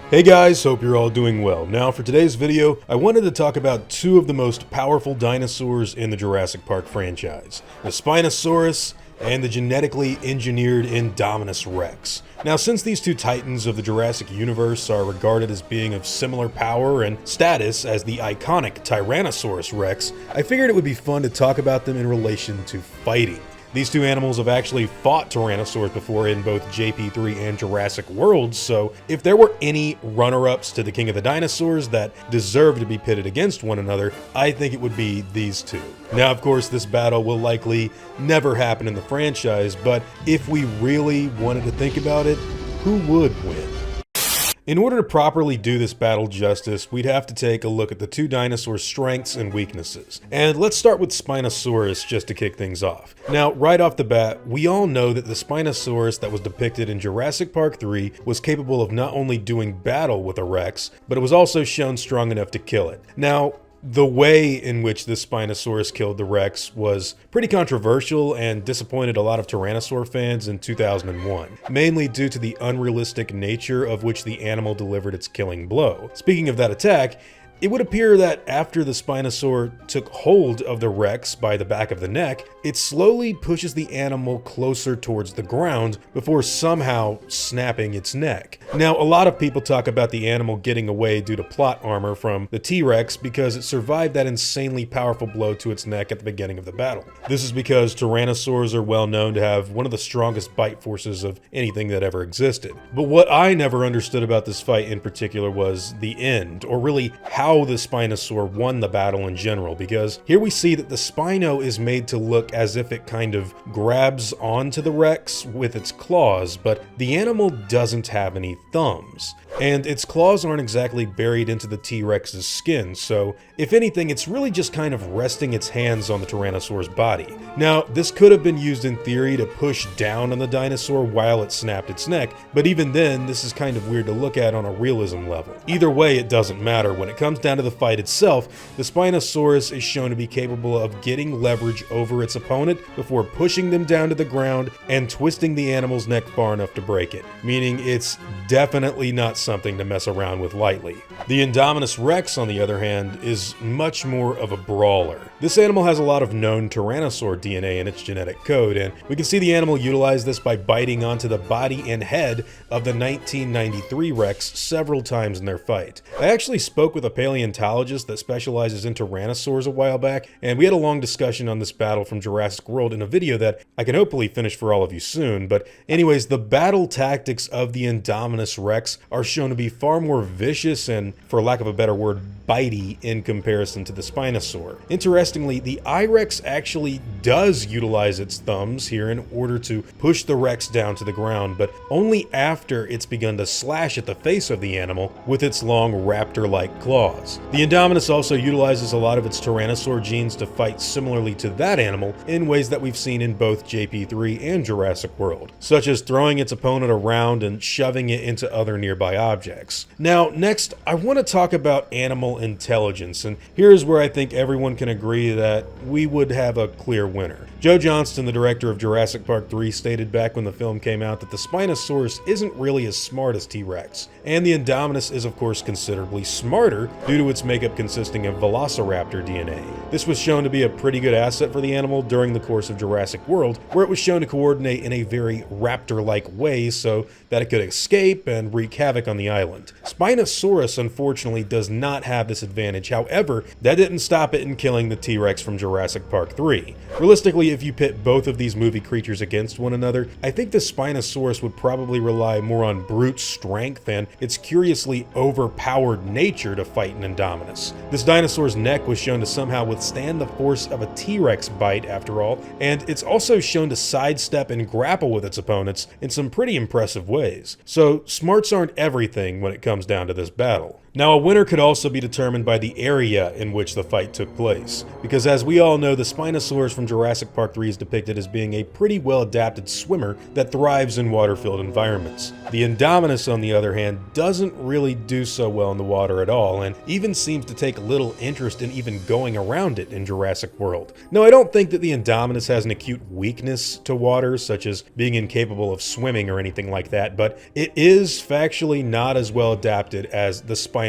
Hey guys, hope you're all doing well. Now for today's video, I wanted to talk about two of the most powerful dinosaurs in the Jurassic Park franchise, the Spinosaurus and the genetically engineered Indominus Rex. Now, since these two titans of the Jurassic universe are regarded as being of similar power and status as the iconic Tyrannosaurus Rex, I figured it would be fun to talk about them in relation to fighting. These two animals have actually fought Tyrannosaurs before in both JP3 and Jurassic World, so if there were any runner-ups to the King of the Dinosaurs that deserve to be pitted against one another, I think it would be these two. Now, of course, this battle will likely never happen in the franchise, but if we really wanted to think about it, who would win? In order to properly do this battle justice, we'd have to take a look at the two dinosaurs' strengths and weaknesses. And let's start with Spinosaurus just to kick things off. Now, right off the bat, we all know that the Spinosaurus that was depicted in Jurassic Park 3 was capable of not only doing battle with a Rex, but it was also shown strong enough to kill it. Now, the way in which the Spinosaurus killed the Rex was pretty controversial and disappointed a lot of Tyrannosaur fans in 2001, mainly due to the unrealistic nature of which the animal delivered its killing blow. Speaking of that attack, it would appear that after the Spinosaur took hold of the Rex by the back of the neck, it slowly pushes the animal closer towards the ground before somehow snapping its neck. Now, a lot of people talk about the animal getting away due to plot armor from the T-Rex because it survived that insanely powerful blow to its neck at the beginning of the battle. This is because Tyrannosaurs are well known to have one of the strongest bite forces of anything that ever existed. But what I never understood about this fight in particular was the end, or really how the Spinosaur won the battle in general, because here we see that the Spino is made to look as if it kind of grabs onto the Rex with its claws, but the animal doesn't have any thumbs. And its claws aren't exactly buried into the T-Rex's skin, so if anything, it's really just kind of resting its hands on the Tyrannosaur's body. Now, this could have been used in theory to push down on the dinosaur while it snapped its neck, but even then, this is kind of weird to look at on a realism level. Either way, it doesn't matter. When it comes down to the fight itself, the Spinosaurus is shown to be capable of getting leverage over its opponent before pushing them down to the ground and twisting the animal's neck far enough to break it, meaning it's definitely not something to mess around with lightly. The Indominus Rex, on the other hand, is much more of a brawler. This animal has a lot of known Tyrannosaur DNA in its genetic code, and we can see the animal utilize this by biting onto the body and head of the 1993 Rex several times in their fight. I actually spoke with a paleontologist that specializes in Tyrannosaurs a while back, and we had a long discussion on this battle from Jurassic World in a video that I can hopefully finish for all of you soon. But anyways, the battle tactics of the Indominus Rex are shown to be far more vicious and, for lack of a better word, bitey in comparison to the Spinosaur. Interestingly, the I-Rex actually does utilize its thumbs here in order to push the Rex down to the ground, but only after it's begun to slash at the face of the animal with its long raptor-like claws. The Indominus also utilizes a lot of its Tyrannosaur genes to fight similarly to that animal in ways that we've seen in both JP3 and Jurassic World, such as throwing its opponent around and shoving it into other nearby objects. Now, next, I want to talk about animal intelligence, and here's where I think everyone can agree that we would have a clear winner. Joe Johnston, the director of Jurassic Park 3, stated back when the film came out that the Spinosaurus isn't really as smart as T-Rex, and the Indominus is of course considerably smarter due to its makeup consisting of Velociraptor DNA. This was shown to be a pretty good asset for the animal during the course of Jurassic World, where it was shown to coordinate in a very raptor-like way so that it could escape and wreak havoc on the island. Spinosaurus unfortunately does not have this advantage. However, that didn't stop it in killing the T-Rex from Jurassic Park 3. Realistically, if you pit both of these movie creatures against one another, I think the Spinosaurus would probably rely more on brute strength and its curiously overpowered nature to fight an Indominus. This dinosaur's neck was shown to somehow withstand the force of a T-Rex bite after all, and it's also shown to sidestep and grapple with its opponents in some pretty impressive ways. So smarts aren't everything when it comes down to this battle. Now, a winner could also be determined by the area in which the fight took place, because as we all know, the Spinosaurus from Jurassic Park 3 is depicted as being a pretty well-adapted swimmer that thrives in water-filled environments. The Indominus, on the other hand, doesn't really do so well in the water at all, and even seems to take little interest in even going around it in Jurassic World. Now, I don't think that the Indominus has an acute weakness to water, such as being incapable of swimming or anything like that, but it is factually not as well adapted as the Spinosaurus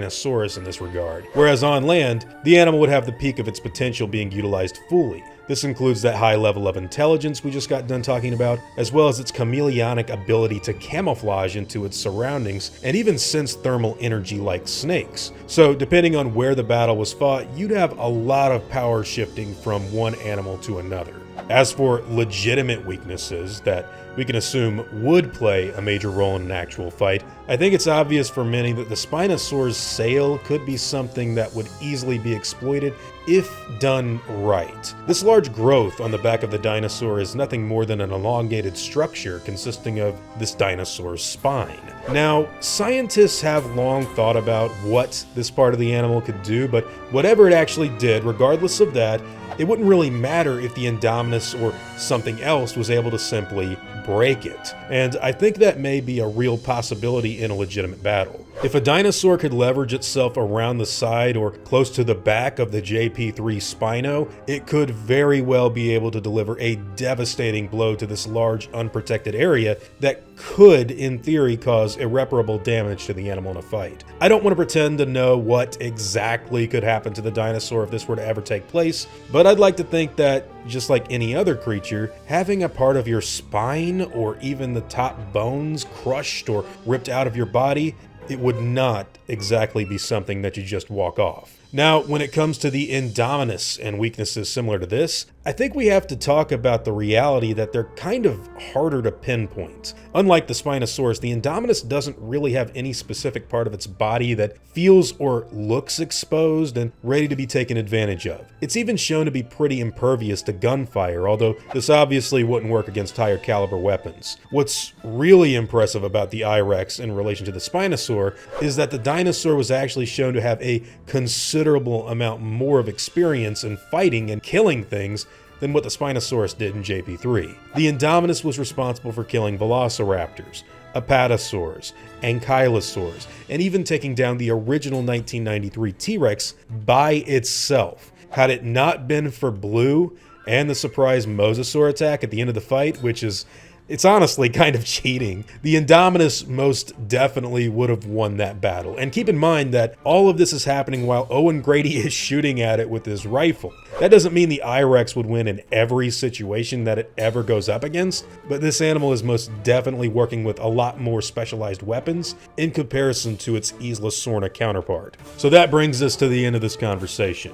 in this regard. Whereas on land, the animal would have the peak of its potential being utilized fully. This includes that high level of intelligence we just got done talking about, as well as its chameleonic ability to camouflage into its surroundings and even sense thermal energy like snakes. So depending on where the battle was fought, you'd have a lot of power shifting from one animal to another. As for legitimate weaknesses that we can assume would play a major role in an actual fight, I think it's obvious for many that the Spinosaurus sail could be something that would easily be exploited if done right. This large growth on the back of the dinosaur is nothing more than an elongated structure consisting of this dinosaur's spine. Now, scientists have long thought about what this part of the animal could do, but whatever it actually did, regardless of that, it wouldn't really matter if the Indominus or something else was able to simply break it. And I think that may be a real possibility in a legitimate battle. If a dinosaur could leverage itself around the side or close to the back of the JP3 Spino, it could very well be able to deliver a devastating blow to this large unprotected area that could, in theory, cause irreparable damage to the animal in a fight. I don't want to pretend to know what exactly could happen to the dinosaur if this were to ever take place, but I'd like to think that, just like any other creature, having a part of your spine or even the top bones crushed or ripped out of your body, it would not exactly be something that you just walk off. Now, when it comes to the Indominus and weaknesses similar to this, I think we have to talk about the reality that they're kind of harder to pinpoint. Unlike the Spinosaurus, the Indominus doesn't really have any specific part of its body that feels or looks exposed and ready to be taken advantage of. It's even shown to be pretty impervious to gunfire, although this obviously wouldn't work against higher caliber weapons. What's really impressive about the I-Rex in relation to the Spinosaur is that the dinosaur was actually shown to have a considerable amount more of experience in fighting and killing things than what the Spinosaurus did in JP3. The Indominus was responsible for killing velociraptors, apatosaurs, ankylosaurs, and even taking down the original 1993 T-Rex by itself. Had it not been for Blue and the surprise mosasaur attack at the end of the fight, which is it's honestly kind of cheating, the Indominus most definitely would have won that battle. And keep in mind that all of this is happening while Owen Grady is shooting at it with his rifle. That doesn't mean the I-Rex would win in every situation that it ever goes up against, but this animal is most definitely working with a lot more specialized weapons in comparison to its Isla Sorna counterpart. So that brings us to the end of this conversation.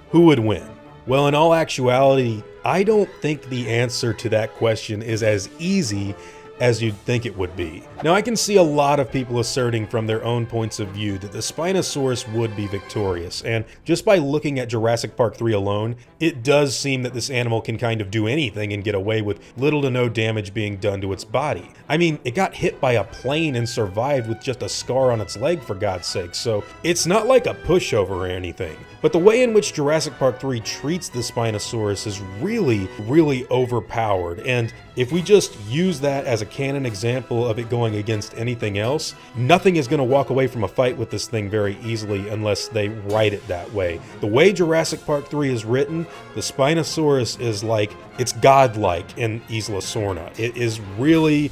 Who would win? Well, in all actuality, I don't think the answer to that question is as easy as you'd think it would be. Now, I can see a lot of people asserting from their own points of view that the Spinosaurus would be victorious, and just by looking at Jurassic Park 3 alone, it does seem that this animal can kind of do anything and get away with little to no damage being done to its body. I mean, it got hit by a plane and survived with just a scar on its leg, for God's sake, so it's not like a pushover or anything. But the way in which Jurassic Park 3 treats the Spinosaurus is really, really overpowered, and if we just use that as a canon example of it going against anything else, nothing is going to walk away from a fight with this thing very easily unless they write it that way. The way Jurassic Park 3 is written, the Spinosaurus is like, it's godlike in Isla Sorna. It is really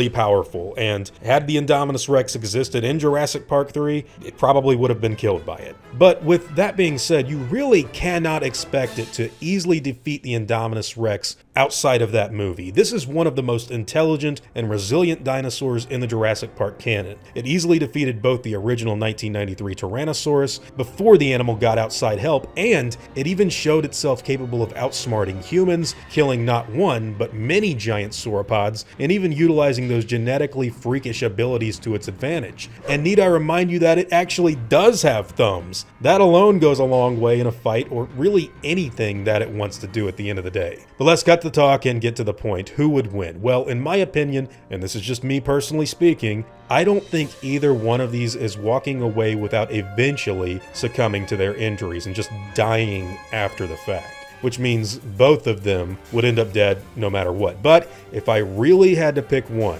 powerful, and had the Indominus Rex existed in Jurassic Park 3, it probably would have been killed by it. But with that being said, you really cannot expect it to easily defeat the Indominus Rex outside of that movie. This is one of the most intelligent and resilient dinosaurs in the Jurassic Park canon. It easily defeated both the original 1993 Tyrannosaurus before the animal got outside help, and it even showed itself capable of outsmarting humans, killing not one, but many giant sauropods, and even utilizing those genetically freakish abilities to its advantage. And need I remind you that it actually does have thumbs. That alone goes a long way in a fight, or really anything that it wants to do at the end of the day. But let's cut the talk and get to the point. Who would win? Well, in my opinion, and this is just me personally speaking, I don't think either one of these is walking away without eventually succumbing to their injuries and just dying after the fact, which means both of them would end up dead no matter what. But if I really had to pick one,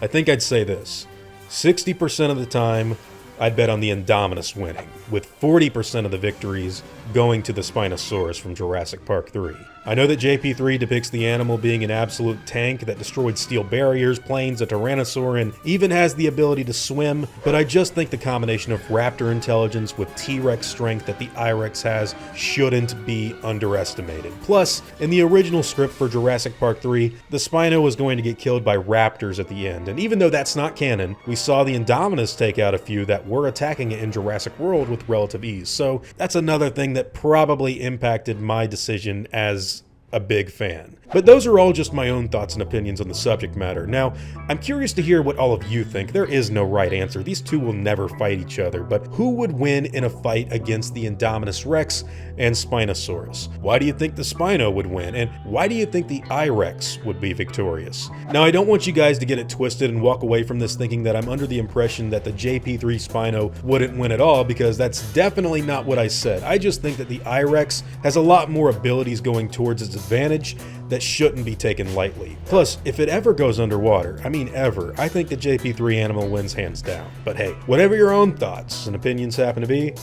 I think I'd say this. 60% of the time, I'd bet on the Indominus winning, with 40% of the victories going to the Spinosaurus from Jurassic Park 3. I know that JP3 depicts the animal being an absolute tank that destroyed steel barriers, planes, a Tyrannosaur, and even has the ability to swim, but I just think the combination of raptor intelligence with T-Rex strength that the I-Rex has shouldn't be underestimated. Plus, in the original script for Jurassic Park 3, the Spino was going to get killed by raptors at the end, and even though that's not canon, we saw the Indominus take out a few that were attacking it in Jurassic World with relative ease, so that's another thing that probably impacted my decision as a big fan. But those are all just my own thoughts and opinions on the subject matter. Now, I'm curious to hear what all of you think. There is no right answer. These two will never fight each other, but who would win in a fight against the Indominus Rex and Spinosaurus? Why do you think the Spino would win? And why do you think the I-Rex would be victorious? Now, I don't want you guys to get it twisted and walk away from this thinking that I'm under the impression that the JP3 Spino wouldn't win at all, because that's definitely not what I said. I just think that the I-Rex has a lot more abilities going towards its advantage that shouldn't be taken lightly. Plus, if it ever goes underwater, I mean ever, I think the JP3 animal wins hands down. But hey, whatever your own thoughts and opinions happen to be,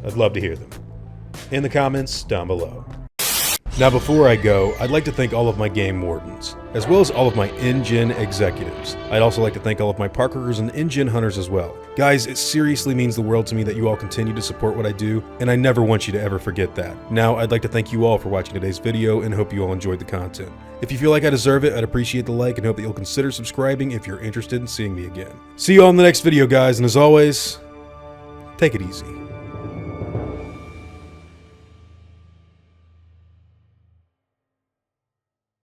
I'd love to hear them in the comments down below. Now before I go, I'd like to thank all of my game wardens, as well as all of my InGen executives. I'd also like to thank all of my parkers and InGen hunters as well. Guys, it seriously means the world to me that you all continue to support what I do, and I never want you to ever forget that. Now, I'd like to thank you all for watching today's video and hope you all enjoyed the content. If you feel like I deserve it, I'd appreciate the like and hope that you'll consider subscribing if you're interested in seeing me again. See you all in the next video, guys, and as always, take it easy.